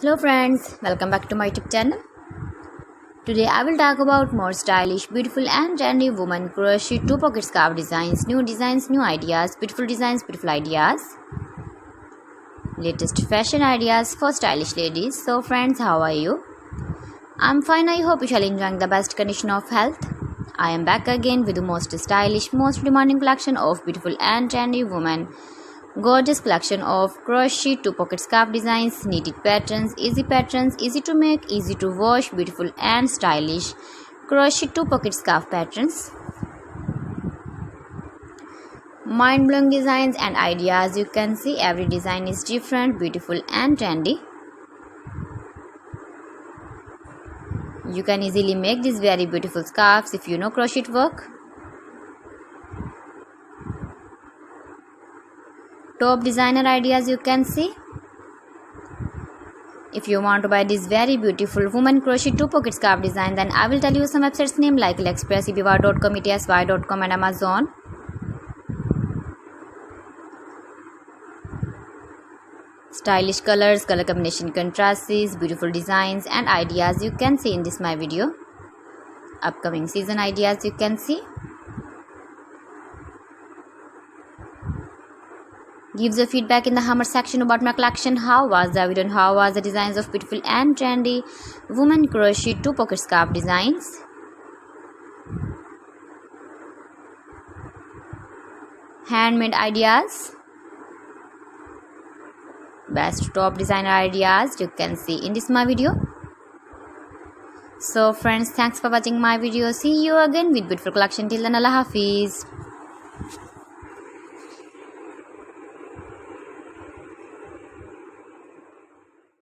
Hello friends, welcome back to my YouTube channel. Today I will talk about more stylish, beautiful and trendy woman crochet 2-pocket scarf designs, new ideas, beautiful ideas, latest fashion ideas for stylish ladies. So friends, how are you? I'm fine. I hope you shall enjoying the best condition of health. I am back again with the most stylish, most demanding collection of beautiful and trendy women. Gorgeous collection of crochet 2-pocket scarf designs, knitted patterns, easy to make, easy to wash, beautiful and stylish crochet 2-pocket scarf patterns. Mind-blowing designs and ideas. You can see every design is different, beautiful and trendy. You can easily make these very beautiful scarves if you know crochet work. Top designer ideas you can see. If you want to buy this very beautiful woman crochet 2-pocket scarf design, then I will tell you some websites name like AliExpress, eBay.com, ETSY.com and Amazon. Stylish colors, color combination contrasts, beautiful designs and ideas you can see in this my video. Upcoming season ideas you can see. Give the feedback in the comment section about my collection. How was the video and how was the designs of beautiful and trendy woman crochet 2-pocket scarf designs. Handmade ideas. Best top designer ideas you can see in this my video. So friends, thanks for watching my video. See you again with beautiful collection. Till then, Allah Hafiz.